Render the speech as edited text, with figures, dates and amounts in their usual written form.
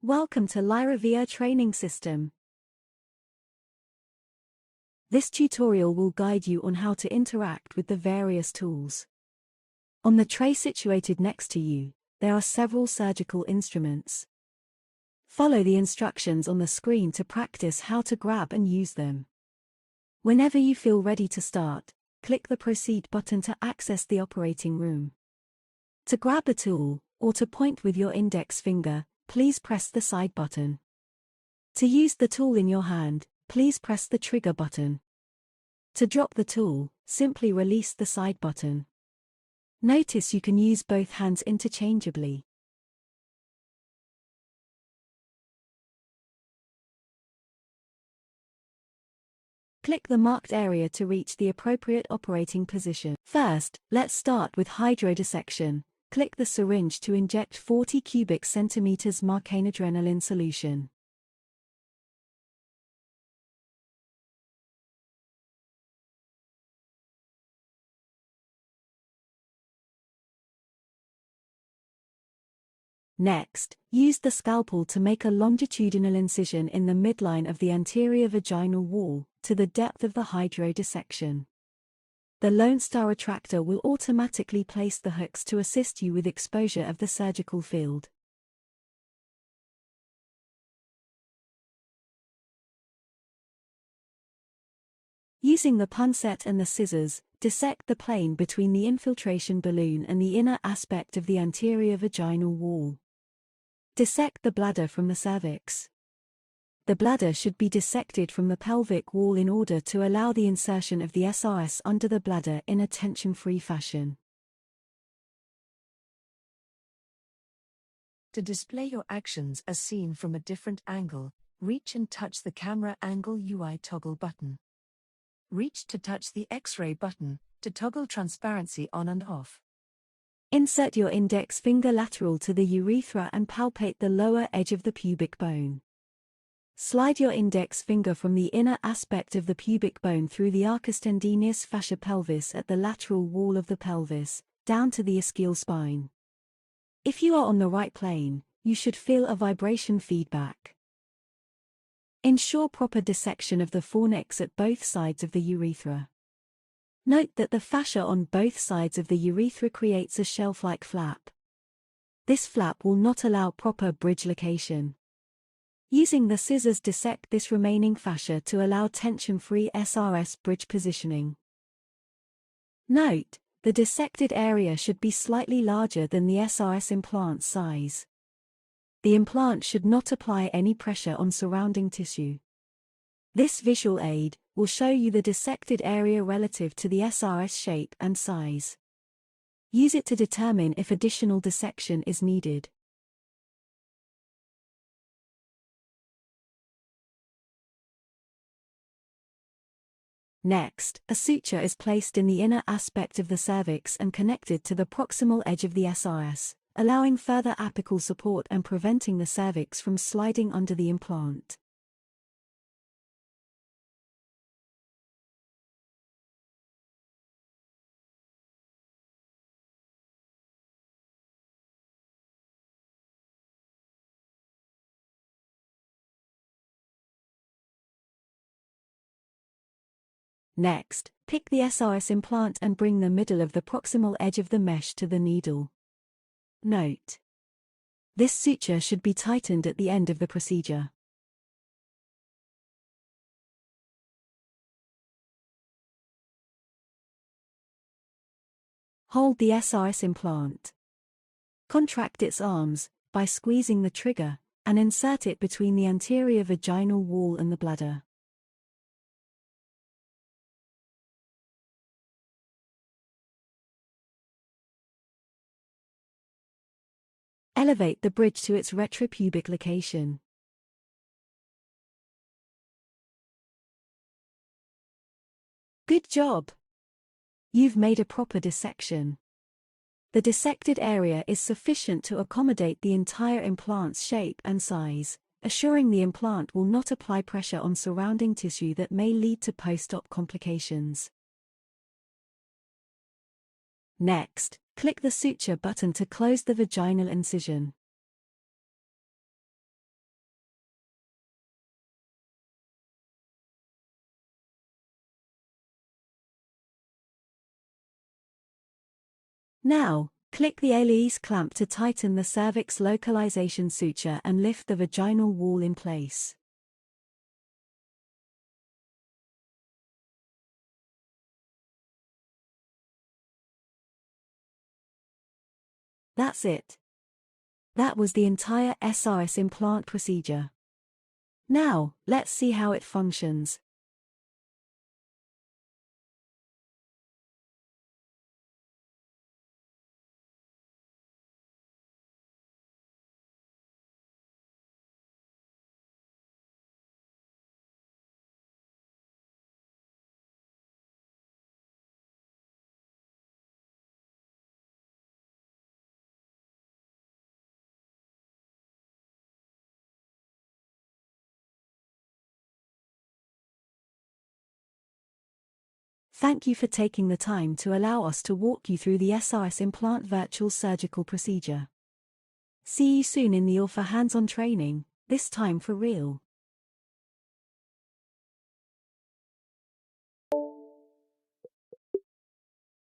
Welcome to Lyra training system. This tutorial will guide you on how to interact with the various tools. On the tray situated next to you, there are several surgical instruments. Follow the instructions on the screen to practice how to grab and use them. Whenever you feel ready to start, click the Proceed button to access the operating room. To grab the tool, or to point with your index finger, please press the side button. To use the tool in your hand, please press the trigger button. To drop the tool, simply release the side button. Notice you can use both hands interchangeably. Click the marked area to reach the appropriate operating position. First, let's start with hydrodissection. Click the syringe to inject 40 cubic centimeters marcanadrenaline solution. Next, use the scalpel to make a longitudinal incision in the midline of the anterior vaginal wall, to the depth of the hydrodissection. The Lone Star retractor will automatically place the hooks to assist you with exposure of the surgical field. Using the puncet and the scissors, dissect the plane between the infiltration balloon and the inner aspect of the anterior vaginal wall. Dissect the bladder from the cervix. The bladder should be dissected from the pelvic wall in order to allow the insertion of the SRS under the bladder in a tension-free fashion. To display your actions as seen from a different angle, reach and touch the Camera Angle UI toggle button. Reach to touch the X-ray button, to toggle transparency on and off. Insert your index finger lateral to the urethra and palpate the lower edge of the pubic bone. Slide your index finger from the inner aspect of the pubic bone through the arcus tendineus fascia pelvis at the lateral wall of the pelvis, down to the ischial spine. If you are on the right plane, you should feel a vibration feedback. Ensure proper dissection of the fornix at both sides of the urethra. Note that the fascia on both sides of the urethra creates a shelf-like flap. This flap will not allow proper bridge location. Using the scissors, dissect this remaining fascia to allow tension-free SRS bridge positioning. Note, the dissected area should be slightly larger than the SRS implant size. The implant should not apply any pressure on surrounding tissue. This visual aid will show you the dissected area relative to the SRS shape and size. Use it to determine if additional dissection is needed. Next, a suture is placed in the inner aspect of the cervix and connected to the proximal edge of the SRS, allowing further apical support and preventing the cervix from sliding under the implant. Next, pick the SRS implant and bring the middle of the proximal edge of the mesh to the needle. Note: this suture should be tightened at the end of the procedure. Hold the SRS implant. Contract its arms by squeezing the trigger and insert it between the anterior vaginal wall and the bladder. Elevate the bridge to its retropubic location. Good job! You've made a proper dissection. The dissected area is sufficient to accommodate the entire implant's shape and size, assuring the implant will not apply pressure on surrounding tissue that may lead to post-op complications. Next, click the suture button to close the vaginal incision. Now, click the Alice clamp to tighten the cervix localization suture and lift the vaginal wall in place. That's it. That was the entire SRS implant procedure. Now, let's see how it functions. Thank you for taking the time to allow us to walk you through the SRS implant virtual surgical procedure. See you soon in the OR for hands-on training, this time for real.